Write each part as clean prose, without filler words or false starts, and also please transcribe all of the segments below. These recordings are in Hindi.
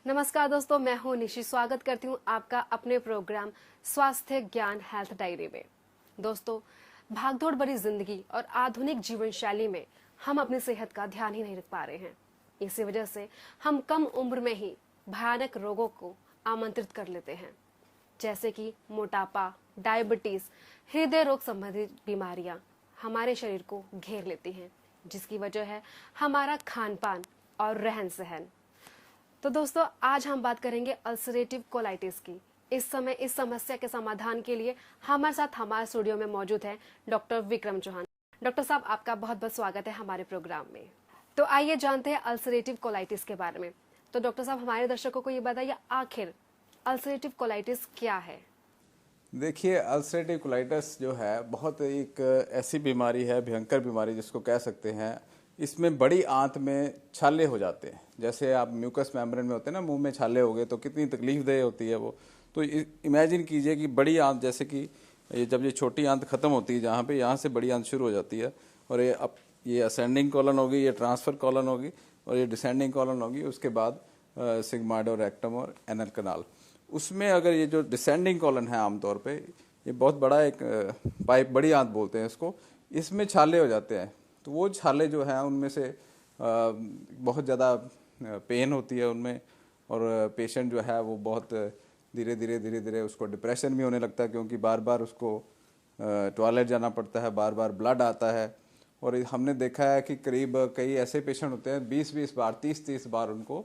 नमस्कार दोस्तों, मैं हूं निशि। स्वागत करती हूं आपका अपने प्रोग्राम स्वास्थ्य ज्ञान हेल्थ डायरी में। दोस्तों, भागदौड़ भरी जिंदगी और आधुनिक जीवन शैली में हम अपनी सेहत का ध्यान ही नहीं रख पा रहे हैं। इसी वजह से हम कम उम्र में ही भयानक रोगों को आमंत्रित कर लेते हैं, जैसे कि मोटापा, डायबिटीज, हृदय रोग संबंधी बीमारियां हमारे शरीर को घेर लेती हैं, जिसकी वजह है हमारा खान पान और रहन सहन। तो दोस्तों, आज हम बात करेंगे अल्सरेटिव कोलाइटिस की। इस समय इस समस्या के समाधान के लिए हमारे साथ हमारे स्टूडियो में मौजूद है डॉक्टर विक्रम चौहान। डॉक्टर साहब, आपका बहुत बहुत स्वागत है हमारे प्रोग्राम में। तो आइए जानते हैं अल्सरेटिव कोलाइटिस के बारे में। तो डॉक्टर साहब, हमारे दर्शकों को ये बताइए, आखिर अल्सरेटिव कोलाइटिस क्या है? देखिए, अल्सरेटिव कोलाइटिस जो है बहुत एक ऐसी बीमारी है, भयंकर बीमारी जिसको कह सकते हैं। इसमें बड़ी आंत में छाले हो जाते हैं। जैसे आप म्यूकस मेम्ब्रेन में होते हैं ना, मुंह में छाले हो गए तो कितनी तकलीफदेह होती है वो। तो इमेजिन कीजिए कि बड़ी आंत, जैसे कि जब ये छोटी आंत खत्म होती है जहाँ पे, यहाँ से बड़ी आंत शुरू हो जाती है और ये असेंडिंग कॉलन होगी, ये ट्रांसफर कॉलन होगी और ये डिसेंडिंग कॉलन होगी। उसके बाद सिग्माइड और रेक्टम और एनल कनाल। उसमें अगर ये जो डिसेंडिंग कॉलन है, आमतौर पे ये बहुत बड़ा एक पाइप, बड़ी आंत बोलते हैं इसको, इसमें छाले हो जाते हैं। तो वो छाले जो हैं उनमें से बहुत ज़्यादा पेन होती है उनमें, और पेशेंट जो है वो बहुत धीरे धीरे उसको डिप्रेशन भी होने लगता है, क्योंकि बार बार उसको टॉयलेट जाना पड़ता है, बार बार ब्लड आता है। और हमने देखा है कि करीब कई ऐसे पेशेंट होते हैं 20-20 बार, 30-30 बार उनको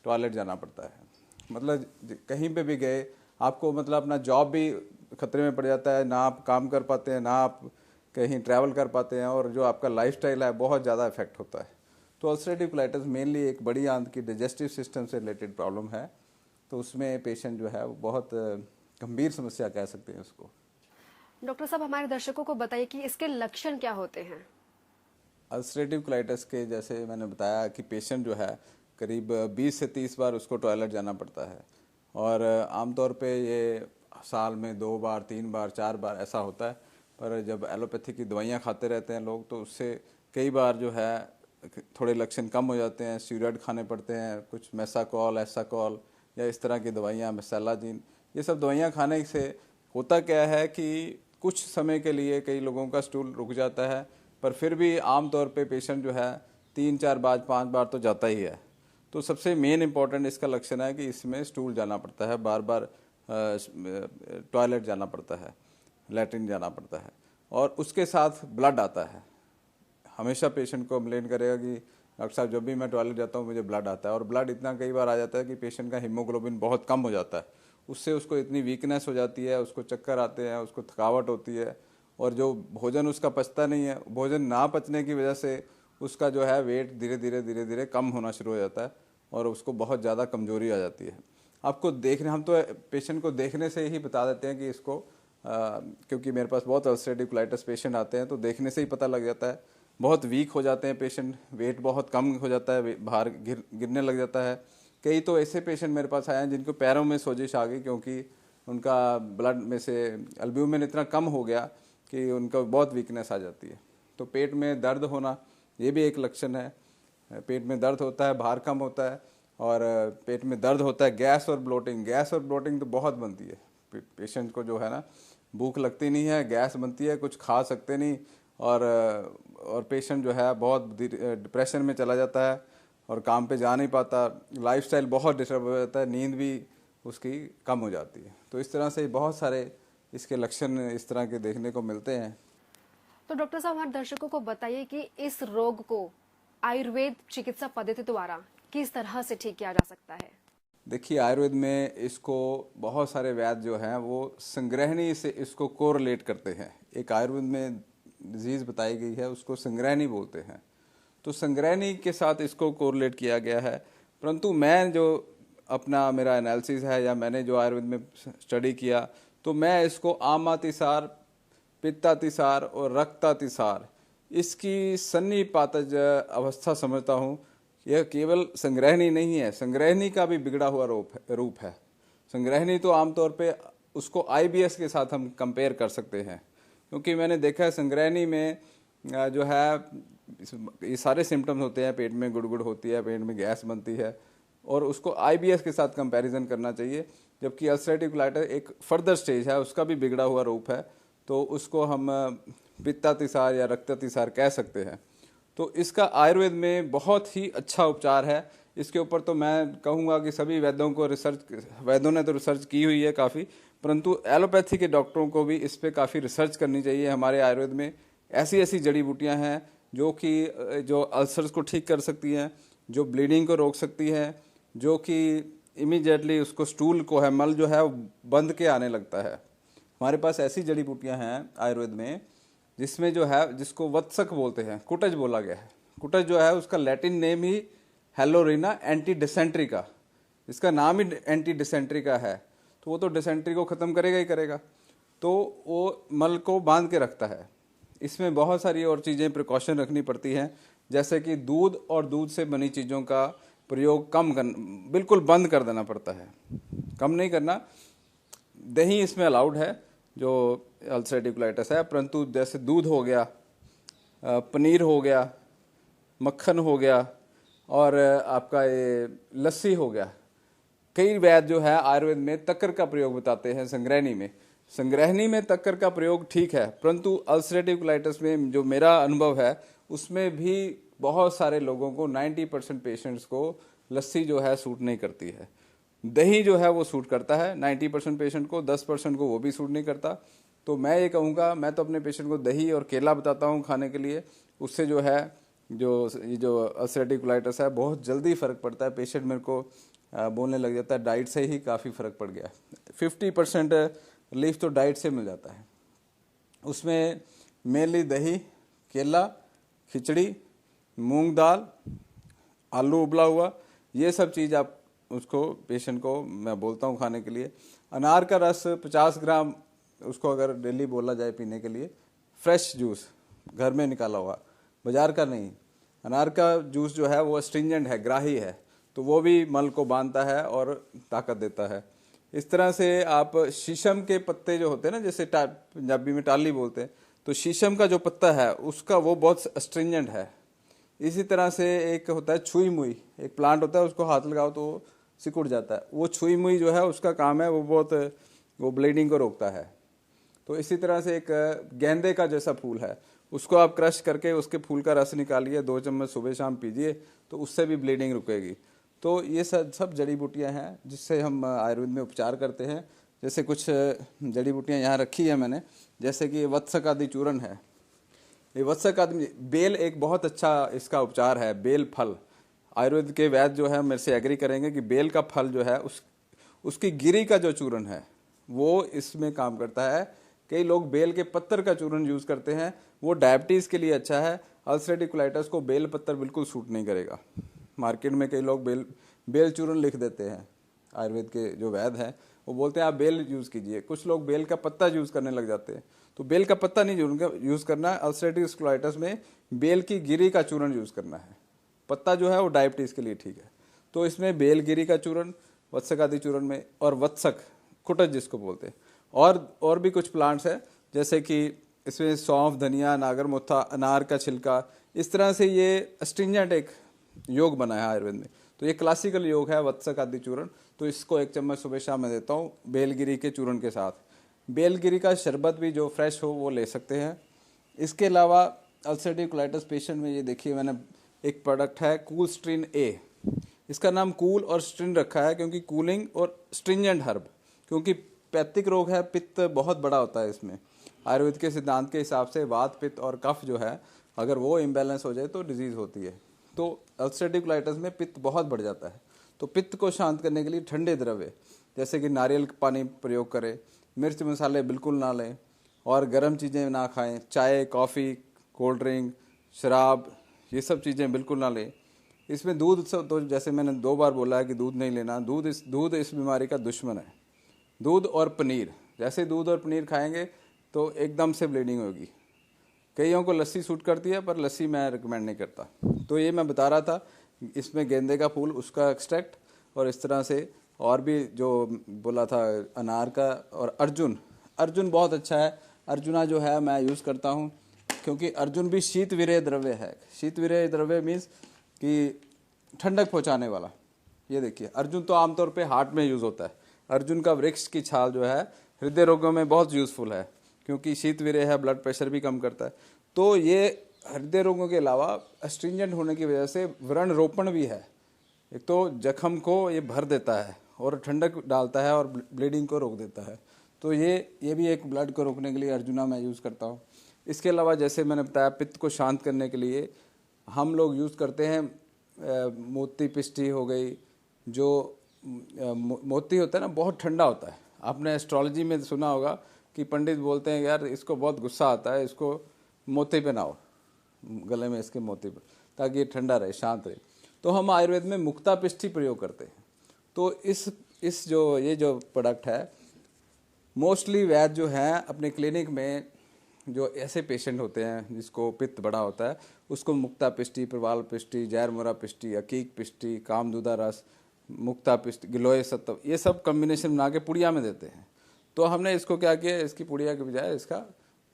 टॉयलेट जाना पड़ता है। मतलब कहीं पे भी गए आपको, मतलब अपना जॉब भी खतरे में पड़ जाता है, ना आप काम कर पाते हैं, ना आप कहीं ट्रैवल कर पाते हैं, और जो आपका लाइफस्टाइल है बहुत ज़्यादा इफेक्ट होता है। तो अल्सरेटिव कोलाइटिस मेनली एक बड़ी आंत की डाइजेस्टिव सिस्टम से रिलेटेड प्रॉब्लम है। तो उसमें पेशेंट जो है वो बहुत गंभीर समस्या कह सकते हैं उसको। डॉक्टर साहब, हमारे दर्शकों को बताइए कि इसके लक्षण क्या होते हैं? अल्सरेटिव कोलाइटिस के, जैसे मैंने बताया कि पेशेंट जो है करीब 20 से 30 बार उसको टॉयलेट जाना पड़ता है, और आमतौर पे ये साल में 2 बार, 3 बार, 4 बार ऐसा होता है। पर जब एलोपैथी की दवाइयाँ खाते रहते हैं लोग, तो उससे कई बार जो है थोड़े लक्षण कम हो जाते हैं। स्टीरॉयड खाने पड़ते हैं, कुछ मेसाकॉल, एसाकॉल या इस तरह की दवाइयाँ, मेसालाजिन, ये सब दवाइयाँ खाने से होता क्या है कि कुछ समय के लिए कई लोगों का स्टूल रुक जाता है, पर फिर भी आमतौर पे पेशेंट जो है 3-4 बार, 5 बार तो जाता ही है। तो सबसे मेन इम्पॉर्टेंट इसका लक्षण है कि इसमें स्टूल जाना पड़ता है, बार बार टॉयलेट जाना पड़ता है, लैट्रिन जाना पड़ता है, और उसके साथ ब्लड आता है। हमेशा पेशेंट को कंप्लेन करेगा कि डॉक्टर साहब, जब भी मैं टॉयलेट जाता हूँ मुझे ब्लड आता है। और ब्लड इतना कई बार आ जाता है कि पेशेंट का हीमोग्लोबिन बहुत कम हो जाता है। उससे उसको इतनी वीकनेस हो जाती है, उसको चक्कर आते हैं, उसको थकावट होती है, और जो भोजन उसका पचता नहीं है, भोजन ना पचने की वजह से उसका जो है वेट धीरे धीरे कम होना शुरू हो जाता है, और उसको बहुत ज़्यादा कमजोरी आ जाती है। आपको देखने, हम तो पेशेंट को देखने से ही बता देते हैं कि इसको क्योंकि मेरे पास बहुत अल्सरेटिव कोलाइटिस पेशेंट आते हैं, तो देखने से ही पता लग जाता है। बहुत वीक हो जाते हैं पेशेंट, वेट बहुत कम हो जाता है, बाहर गिरने लग जाता है। कई तो ऐसे पेशेंट मेरे पास आए हैं जिनको पैरों में सोजिश आ गई, क्योंकि उनका ब्लड में से एल्ब्यूमिन इतना कम हो गया कि उनका बहुत वीकनेस आ जाती है। तो पेट में दर्द होना, ये भी एक लक्षण है। पेट में दर्द होता है, भार कम होता है, और पेट में दर्द होता है। गैस और ब्लोटिंग तो बहुत बनती है। पेशेंट को जो है ना, भूख लगती नहीं है, गैस बनती है, कुछ खा सकते नहीं, और पेशेंट जो है बहुत डिप्रेशन में चला जाता है और काम पे जा नहीं पाता। लाइफस्टाइल बहुत डिस्टर्ब हो जाता है, नींद भी उसकी कम हो जाती है। तो इस तरह से बहुत सारे इसके लक्षण इस तरह के देखने को मिलते हैं। तो डॉक्टर साहब, हमारे दर्शकों को बताइए कि इस रोग को आयुर्वेद चिकित्सा पद्धति द्वारा किस तरह से ठीक किया जा सकता है? देखिए, आयुर्वेद में इसको बहुत सारे वैद्य जो हैं वो संग्रहणी से इसको कोरिलेट करते हैं। एक आयुर्वेद में डिजीज़ बताई गई है, उसको संग्रहणी बोलते हैं। तो संग्रहणी के साथ इसको कोरिलेट किया गया है। परंतु मैं जो अपना मेरा एनालिसिस है, या मैंने जो आयुर्वेद में स्टडी किया, तो मैं इसको आमातिसार, पित्तातिसार और रक्तातिसार, इसकी सन्निपातज अवस्था समझता हूँ। यह केवल संग्रहणी नहीं है, संग्रहणी का भी बिगड़ा हुआ रूप है। संग्रहणी तो आमतौर पे उसको आईबीएस के साथ हम कंपेयर कर सकते हैं, क्योंकि मैंने देखा है संग्रहणी में जो है ये सारे सिम्टम्स होते हैं। पेट में गुड़गुड़ होती है, पेट में गैस बनती है, और उसको IBS के साथ कंपैरिजन करना चाहिए, जबकि अल्सरेटिव कोलाइटिस एक फर्दर स्टेज है, उसका भी बिगड़ा हुआ रूप है, तो उसको हम पित्तातिसार या रक्तातिसार कह सकते हैं। तो इसका आयुर्वेद में बहुत ही अच्छा उपचार है। इसके ऊपर तो मैं कहूँगा कि सभी वैद्यों ने तो रिसर्च की हुई है काफ़ी, परंतु एलोपैथी के डॉक्टरों को भी इस पे काफ़ी रिसर्च करनी चाहिए। हमारे आयुर्वेद में ऐसी ऐसी जड़ी बूटियाँ हैं जो अल्सर्स को ठीक कर सकती हैं, जो ब्लीडिंग को रोक सकती हैं, जो कि इमीडिएटली उसको स्टूल को है, मल जो है वो बंद के आने लगता है। हमारे पास ऐसी जड़ी बूटियाँ हैं आयुर्वेद में जिसमें जो है, जिसको वत्सक बोलते हैं, कुटज बोला गया है। कुटज जो है उसका लैटिन नेम ही हेलोरिना एंटी डिसेंट्रिका, इसका नाम ही एंटी डिसेंट्रिका है, तो वो तो डिसेंट्री को ख़त्म करेगा ही करेगा, तो वो मल को बांध के रखता है। इसमें बहुत सारी और चीज़ें प्रिकॉशन रखनी पड़ती हैं, जैसे कि दूध और दूध से बनी चीज़ों का प्रयोग बिल्कुल बंद कर देना पड़ता है, कम नहीं करना। दही इसमें अलाउड है जो अल्सरेटिव कोलाइटिस है, परंतु जैसे दूध हो गया, पनीर हो गया, मक्खन हो गया और आपका ये लस्सी हो गया। कई वैद्य जो है आयुर्वेद में तक्कर का प्रयोग बताते हैं संग्रहणी में तक्कर का प्रयोग ठीक है, परंतु अल्सरेटिव कोलाइटिस में जो मेरा अनुभव है उसमें भी बहुत सारे लोगों को 90% पेशेंट्स को लस्सी जो है सूट नहीं करती है। दही जो है वो सूट करता है 90% पेशेंट को, 10% को वो भी सूट नहीं करता। तो मैं ये कहूँगा, मैं तो अपने पेशेंट को दही और केला बताता हूँ खाने के लिए, उससे जो है जो अल्सरेटिव कोलाइटिस है बहुत जल्दी फ़र्क पड़ता है। पेशेंट मेरे को बोलने लग जाता है डाइट से ही काफ़ी फ़र्क पड़ गया। 50% रिलीफ तो डाइट से मिल जाता है। उसमें मेनली दही, केला, खिचड़ी, मूंग दाल, आलू उबला हुआ, ये सब चीज़ आप उसको पेशेंट को मैं बोलता हूँ खाने के लिए। अनार का रस 50 ग्राम उसको अगर डेली बोला जाए पीने के लिए, फ्रेश जूस घर में निकाला हुआ, बाजार का नहीं। अनार का जूस जो है वो स्ट्रिंजेंट है, ग्राही है, तो वो भी मल को बांधता है और ताकत देता है। इस तरह से आप शीशम के पत्ते जो होते हैं ना, जैसे पंजाबी में टाली बोलते हैं, तो शीशम का जो पत्ता है उसका वो बहुत स्ट्रिंजेंट है। इसी तरह से एक होता है छुई मुई, एक प्लांट होता है, उसको हाथ लगाओ तो सिकुड़ जाता है। वो छुई मुई जो है उसका काम है, वो ब्लीडिंग को रोकता है। तो इसी तरह से एक गेंदे का जैसा फूल है, उसको आप क्रश करके उसके फूल का रस निकालिए, 2 चम्मच सुबह शाम पीजिए, तो उससे भी ब्लीडिंग रुकेगी। तो ये सब जड़ी बूटियाँ हैं जिससे हम आयुर्वेद में उपचार करते हैं। जैसे कुछ जड़ी बूटियाँ यहाँ रखी है मैंने, जैसे कि वत्सक आदि चूर्ण है। ये वत्सक आदि बेल एक बहुत अच्छा इसका उपचार है। बेल फल, आयुर्वेद के वैद्य जो है मेरे से एग्री करेंगे कि बेल का फल जो है उसकी गिरी का जो चूर्ण है वो इसमें काम करता है। कई लोग बेल के पत्तर का चूर्ण यूज करते हैं, वो डायबिटीज के लिए अच्छा है। अल्सरेटिव कोलाइटिस को बेल पत्तर बिल्कुल सूट नहीं करेगा। मार्केट में कई लोग बेल चूर्ण लिख देते हैं, आयुर्वेद के जो वैद्य हैं वो बोलते हैं आप बेल यूज कीजिए। कुछ लोग बेल का पत्ता यूज करने लग जाते हैं, तो बेल का पत्ता नहीं यूज करना है। अल्सरेटिव कोलाइटिस में बेल की गिरी का चूर्ण यूज करना है। पत्ता जो है वो डायबिटीज के लिए ठीक है। तो इसमें बेल गिरी का चूर्ण, वत्सक आदि चूर्ण में, और वत्सक कुटज जिसको बोलते हैं, और भी कुछ प्लांट्स है जैसे कि इसमें सौंफ, धनिया, नागरमोथा, अनार का छिलका, इस तरह से ये स्ट्रिंजेंट एक योग बना है आयुर्वेद में। तो ये क्लासिकल योग है वत्सक आदि चूर्ण। तो इसको 1 चम्मच सुबह शाम में देता हूँ बेलगिरी के चूर्ण के साथ। बेलगिरी का शरबत भी जो फ्रेश हो वो ले सकते हैं। इसके अलावा अल्सरेटिव कोलाइटिस पेशेंट में ये देखिए मैंने एक प्रोडक्ट है कूल स्ट्रिन ए। इसका नाम कूल और स्ट्रिन रखा है क्योंकि कूलिंग और स्ट्रिंजेंट हर्ब, क्योंकि पैत्तिक रोग है, पित्त बहुत बड़ा होता है इसमें। आयुर्वेद के सिद्धांत के हिसाब से वात, पित्त और कफ जो है अगर वो इम्बैलेंस हो जाए तो डिजीज होती है। तो अल्सरेटिव कोलाइटिस में पित्त बहुत बढ़ जाता है। तो पित्त को शांत करने के लिए ठंडे द्रव्य जैसे कि नारियल का पानी प्रयोग करें, मिर्च मसाले बिल्कुल ना लें और गर्म चीज़ें ना खाएं। चाय, कॉफ़ी, कोल्ड ड्रिंक, शराब, ये सब चीज़ें बिल्कुल ना लें। इसमें दूध तो जैसे मैंने 2 बार बोला है कि दूध नहीं लेना। दूध इस बीमारी का दुश्मन है। दूध और पनीर, जैसे दूध और पनीर खाएंगे तो एकदम से ब्लीडिंग होगी। कईयों को लस्सी सूट करती है पर लस्सी मैं रिकमेंड नहीं करता। तो ये मैं बता रहा था, इसमें गेंदे का फूल, उसका एक्सट्रैक्ट, और इस तरह से और भी जो बोला था अनार का, और अर्जुन बहुत अच्छा है। अर्जुना जो है मैं यूज़ करता हूँ क्योंकि अर्जुन भी शीत विरेय द्रव्य है। शीत विरेय द्रव्य मीन्स कि ठंडक पहुँचाने वाला। ये देखिए, अर्जुन तो आमतौर पे हार्ट में यूज होता है। अर्जुन का वृक्ष की छाल जो है हृदय रोगों में बहुत यूजफुल है, क्योंकि शीतवीर्य है, ब्लड प्रेशर भी कम करता है। तो ये हृदय रोगों के अलावा अस्ट्रिंजेंट होने की वजह से व्रण रोपण भी है। एक तो जख्म को ये भर देता है और ठंडक डालता है और ब्लीडिंग को रोक देता है। तो ये भी एक ब्लड को रोकने के लिए अर्जुना मैं यूज़ करता हूँ। इसके अलावा जैसे मैंने बताया, पित्त को शांत करने के लिए हम लोग यूज़ करते हैं मोती पिष्टी हो गई। जो मोती होता है ना, बहुत ठंडा होता है। आपने एस्ट्रोलॉजी में सुना होगा कि पंडित बोलते हैं यार इसको बहुत गुस्सा आता है, इसको मोती पहनाओ गले में, इसके मोती पर, ताकि ये ठंडा रहे, शांत रहे। तो हम आयुर्वेद में मुक्ता पिष्टी प्रयोग करते हैं। तो इस जो प्रोडक्ट है, मोस्टली वैद्य जो हैं अपने क्लिनिक में जो ऐसे पेशेंट होते हैं जिसको पित्त बड़ा होता है, उसको मुक्ता पिष्टी, प्रवाल पिष्टी, जैरमुरा पिष्टी, अकीक पिष्टी, कामदूदा रस, मुक्ता पिष्टी, गिलोय सत्व, ये सब कॉम्बिनेशन बना के पुड़िया में देते हैं। तो हमने इसको क्या किया, इसकी पुड़िया के बजाय इसका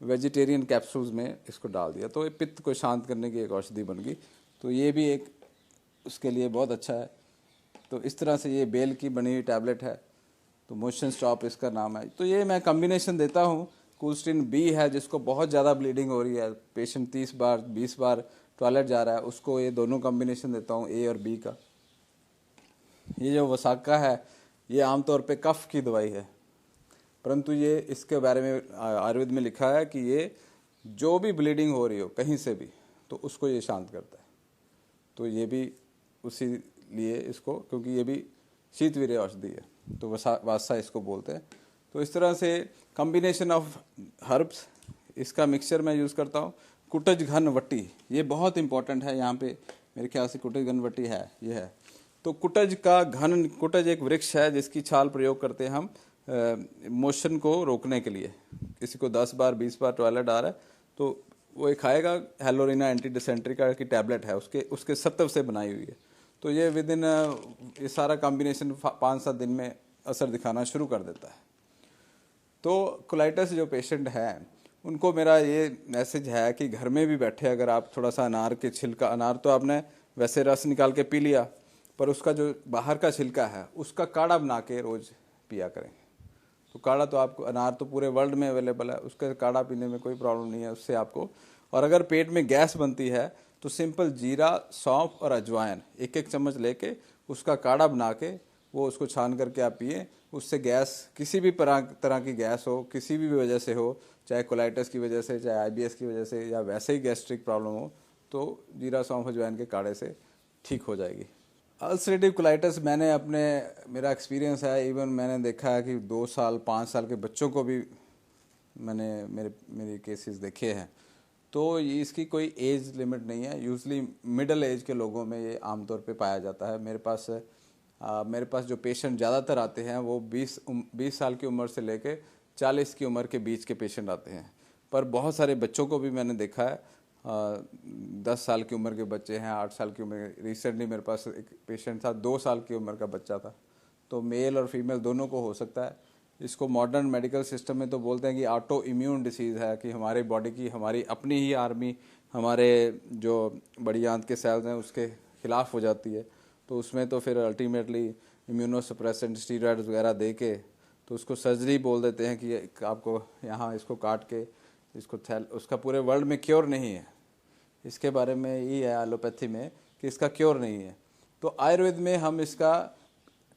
वेजिटेरियन कैप्सूल्स में इसको डाल दिया, तो ये पित्त को शांत करने की एक औषधि बन गई। तो ये भी एक उसके लिए बहुत अच्छा है। तो इस तरह से ये बेल की बनी हुई टैबलेट है, तो मोशन स्टॉप इसका नाम है। तो ये मैं कॉम्बिनेशन देता हूँ। कूस्टिन बी है, जिसको बहुत ज़्यादा ब्लीडिंग हो रही है, पेशेंट 30 बार 20 बार टॉयलेट जा रहा है, उसको ये दोनों कॉम्बिनेशन देता हूँ, ए और बी का। ये जो वसाका है, ये आमतौर पे कफ की दवाई है, परंतु ये इसके बारे में आयुर्वेद में लिखा है कि ये जो भी ब्लीडिंग हो रही हो कहीं से भी, तो उसको ये शांत करता है। तो ये भी उसी लिए इसको, क्योंकि ये भी शीतवीर्य औषधि है, तो वासा इसको बोलते हैं। तो इस तरह से कॉम्बिनेशन ऑफ हर्ब्स, इसका मिक्सचर मैं यूज़ करता हूँ। कुटज घन वट्टी, ये बहुत इंपॉर्टेंट है। यहाँ पे मेरे ख्याल से कुटज घन वट्टी है, ये है। तो कुटज एक वृक्ष है जिसकी छाल प्रयोग करते हैं हम मोशन को रोकने के लिए। किसी को 10 बार 20 बार टॉयलेट आ रहा है तो वो एक खाएगा, हेलोरिना एंटी डिसेंट्रिका की टैबलेट है, उसके सत्व से बनाई हुई है। तो ये विद इन ये सारा कॉम्बिनेशन 5-7 दिन में असर दिखाना शुरू कर देता है। तो कोलाइटिस जो पेशेंट हैं उनको मेरा ये मैसेज है कि घर में भी बैठे अगर आप थोड़ा सा अनार के छिलका, अनार तो आपने वैसे रस निकाल के पी लिया, पर उसका जो बाहर का छिलका है उसका काढ़ा बना के रोज़ पिया करें। तो काढ़ा तो आपको, अनार तो पूरे वर्ल्ड में अवेलेबल है, उसका काढ़ा पीने में कोई प्रॉब्लम नहीं है उससे आपको। और अगर पेट में गैस बनती है तो सिंपल जीरा, सौंफ और अजवाइन 1-1 चम्मच लेके उसका काढ़ा बना के वो उसको छान करके आप पिए। उससे गैस, किसी भी तरह की गैस हो, किसी भी वजह से हो, चाहे कोलाइटिस की वजह से, चाहे आईबीएस की वजह से, या वैसे ही गैस्ट्रिक प्रॉब्लम हो, तो जीरा, सौंफ, अजवाइन के काढ़े से ठीक हो जाएगी। अल्सरेटिव कोलाइटिस मेरा एक्सपीरियंस है, इवन मैंने देखा है कि 2 साल 5 साल के बच्चों को भी मेरे केसेस देखे हैं। तो इसकी कोई एज लिमिट नहीं है, यूजली मिडिल एज के लोगों में ये आमतौर पे पाया जाता है। मेरे पास जो पेशेंट ज़्यादातर आते हैं वो 20 साल की उम्र से लेके 40 की उम्र के बीच के पेशेंट आते हैं, पर बहुत सारे बच्चों को भी मैंने देखा है। 10 साल की उम्र के बच्चे हैं, 8 साल की उम्र। रिसेंटली मेरे पास एक पेशेंट था, 2 साल की उम्र का बच्चा था। तो मेल और फीमेल दोनों को हो सकता है। इसको मॉडर्न मेडिकल सिस्टम में तो बोलते हैं कि ऑटो इम्यून डिसीज़ है, कि हमारी बॉडी की, हमारी अपनी ही आर्मी हमारे जो बड़ी आंत के सेल्स हैं उसके खिलाफ हो जाती है। तो उसमें तो फिर अल्टीमेटली इम्यूनोसप्रेसेंट स्टीरॉयड्स वगैरह दे के तो उसको सर्जरी बोल देते हैं कि आपको यहाँ इसको काट के उसका पूरे वर्ल्ड में क्योर नहीं है। इसके बारे में ये है एलोपैथी में कि इसका क्योर नहीं है। तो आयुर्वेद में हम इसका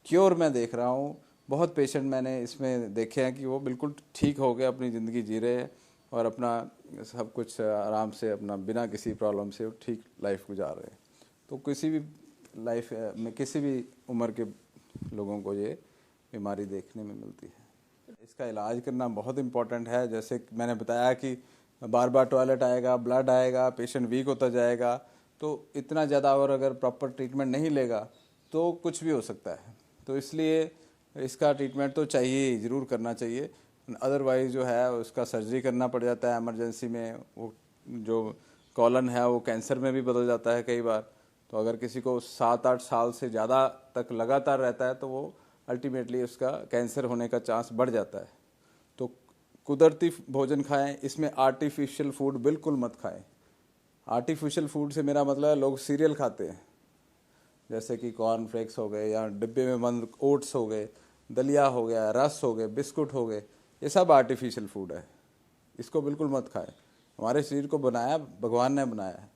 क्योर मैं देख रहा हूँ। बहुत पेशेंट मैंने इसमें देखे हैं कि वो बिल्कुल ठीक हो गए, अपनी ज़िंदगी जी रहे हैं और अपना सब कुछ आराम से, अपना बिना किसी प्रॉब्लम से ठीक लाइफ गुजार रहे हैं। तो किसी भी लाइफ में किसी भी उम्र के लोगों को ये बीमारी देखने में मिलती है। इसका इलाज करना बहुत इम्पोर्टेंट है। जैसे मैंने बताया कि बार बार टॉयलेट आएगा, ब्लड आएगा, पेशेंट वीक होता जाएगा, तो इतना ज़्यादा, और अगर प्रॉपर ट्रीटमेंट नहीं लेगा तो कुछ भी हो सकता है। तो इसलिए इसका ट्रीटमेंट तो चाहिए, ज़रूर करना चाहिए। अदरवाइज़ जो है उसका सर्जरी करना पड़ जाता है इमरजेंसी में। वो जो कॉलन है वो कैंसर में भी बदल जाता है कई बार। तो अगर किसी को 7-8 साल से ज़्यादा तक लगातार रहता है तो वो अल्टीमेटली उसका कैंसर होने का चांस बढ़ जाता है। तो कुदरती भोजन खाएं, इसमें आर्टिफिशियल फूड बिल्कुल मत खाएं। आर्टिफिशियल फूड से मेरा मतलब है लोग सीरियल खाते हैं, जैसे कि कॉर्न फ्लेक्स हो गए या डिब्बे में बंद ओट्स हो गए, दलिया हो गया, रस हो गए, बिस्कुट हो गए, ये सब आर्टिफिशियल फूड है। इसको बिल्कुल मत खाएं। हमारे शरीर को बनाया भगवान ने बनाया है,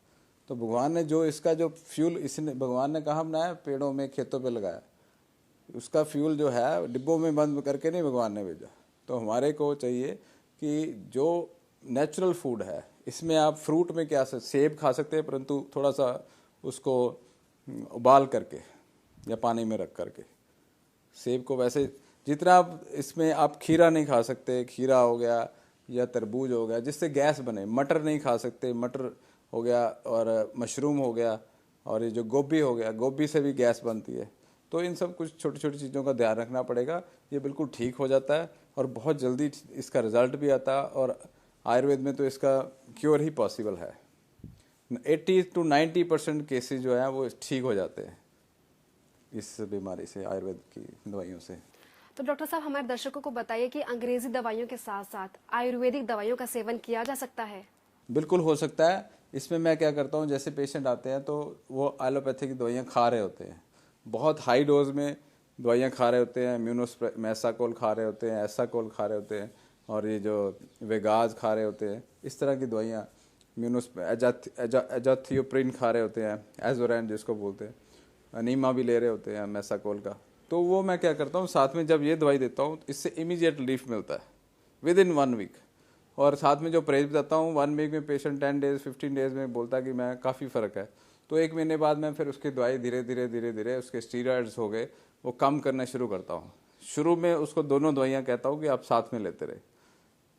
तो भगवान ने जो इसका जो फ्यूल इसने भगवान ने कहाँ बनाया, पेड़ों में खेतों पे लगाया। उसका फ्यूल जो है डिब्बों में बंद करके नहीं भगवान ने भेजा। तो हमारे को चाहिए कि जो नेचुरल फूड है, इसमें आप फ्रूट में क्या सेब खा सकते हैं, परंतु थोड़ा सा उसको उबाल करके या पानी में रख करके। सेब को वैसे जितना आप इसमें आप खीरा नहीं खा सकते, खीरा हो गया या तरबूज हो गया जिससे गैस बने। मटर नहीं खा सकते, मटर हो गया, और मशरूम हो गया, और ये जो गोभी हो गया, गोभी से भी गैस बनती है। तो इन सब कुछ छोटी छोटी चीज़ों का ध्यान रखना पड़ेगा। ये बिल्कुल ठीक हो जाता है और बहुत जल्दी इसका रिजल्ट भी आता है, और आयुर्वेद में तो इसका क्योर ही पॉसिबल है। 80 to 90% केसेज जो है वो ठीक हो जाते हैं इस बीमारी से, आयुर्वेद की दवाइयों से। तो डॉक्टर साहब, हमारे दर्शकों को बताइए कि अंग्रेजी दवाइयों के साथ साथ आयुर्वेदिक दवाइयों का सेवन किया जा सकता है? बिल्कुल हो सकता है। इसमें मैं क्या करता हूँ, जैसे पेशेंट आते हैं तो वो एलोपैथी की दवाइयाँ खा रहे होते हैं, बहुत हाई डोज में दवाइयाँ खा रहे होते हैं, मैसाकोल खा रहे होते हैं, एसाकोल खा रहे होते हैं, और ये जो वेगाज खा रहे होते हैं, इस तरह की दवाइयाँ, एजाथियोप्रिन खा रहे होते हैं, एजोरैन जिसको बोलते हैं, अनीमा भी ले रहे होते हैं मैसाकोल का। तो वो मैं क्या करता हूँ, साथ में जब ये दवाई देता हूँ इससे इमीडिएट रिलीफ मिलता है विद इन 1 वीक। और साथ में जो परहेज बताता हूँ 1 वीक में पेशेंट 10 डेज 15 डेज में बोलता है कि मैं काफ़ी फ़र्क है। तो 1 महीने बाद मैं फिर उसकी दवाई धीरे धीरे उसके स्टीरॉयड्स हो गए वो कम करना शुरू करता हूँ। शुरू में उसको दोनों दवाइयाँ कहता हूँ कि आप साथ में लेते रहे,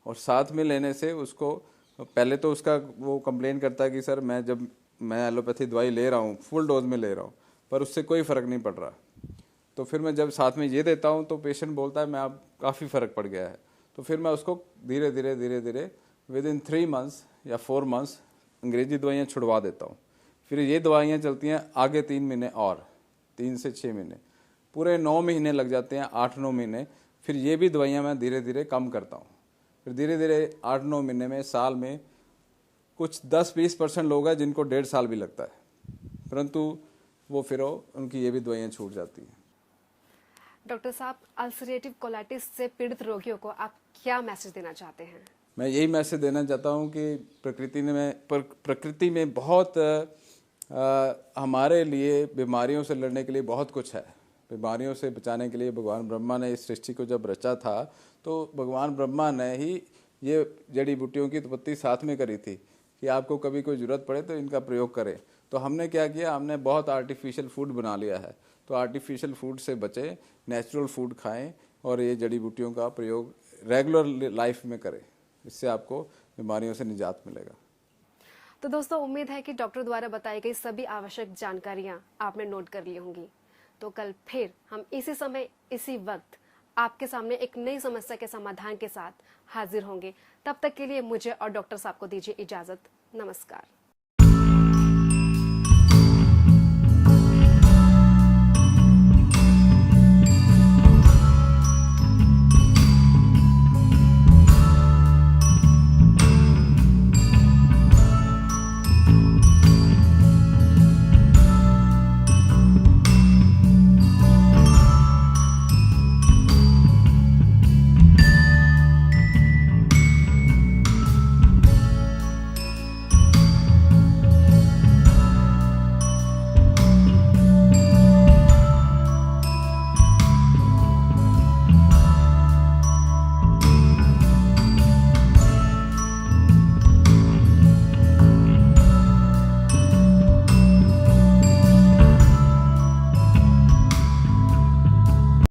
और साथ में लेने से उसको पहले तो उसका वो कंप्लेन करता है कि सर मैं एलोपैथी दवाई ले रहा हूँ, फुल डोज में ले रहा हूँ, पर उससे कोई फ़र्क नहीं पड़ रहा। तो फिर मैं जब साथ में ये देता हूँ तो पेशेंट बोलता है मैं आप काफ़ी फ़र्क पड़ गया है। तो फिर मैं उसको धीरे धीरे विद इन 3 मंथ्स या 4 मंथ्स अंग्रेजी दवाइयाँ छुड़वा देता हूँ। फिर ये दवाइयाँ चलती हैं आगे 3 महीने, और 3 से 6 महीने, पूरे 9 महीने लग जाते हैं, 8-9 महीने। फिर ये भी दवाइयाँ मैं धीरे धीरे कम करता हूँ। फिर धीरे धीरे 8-9 महीने में, साल में कुछ 10-20% लोग हैं जिनको 1.5 साल भी लगता है, परंतु वो फिर उनकी ये भी दवाइयाँ छूट जाती हैं। डॉक्टर साहब, अल्सरेटिव कोलाइटिस से पीड़ित रोगियों को आप क्या मैसेज देना चाहते हैं? मैं यही मैसेज देना चाहता हूँ कि प्रकृति में बहुत हमारे लिए बीमारियों से लड़ने के लिए बहुत कुछ है। बीमारियों से बचाने के लिए भगवान ब्रह्मा ने इस सृष्टि को जब रचा था तो भगवान ब्रह्मा ने ही ये जड़ी बूटियों की उत्पत्ति साथ में करी थी कि आपको कभी कोई ज़रूरत पड़े तो इनका प्रयोग करें। तो हमने क्या किया, हमने बहुत आर्टिफिशियल फूड बना लिया है। तो आर्टिफिशियल फूड से बचें, नेचुरल फूड खाएं, और ये जड़ी बूटियों का प्रयोग रेगुलर लाइफ में करें। इससे आपको बीमारियों से निजात मिलेगा। तो दोस्तों, उम्मीद है कि डॉक्टर द्वारा बताई गई सभी आवश्यक जानकारियां आपने नोट कर ली होंगी। तो कल फिर हम इसी समय इसी वक्त आपके सामने एक नई समस्या के समाधान के साथ हाजिर होंगे। तब तक के लिए मुझे और डॉक्टर साहब को दीजिए इजाजत। नमस्कार।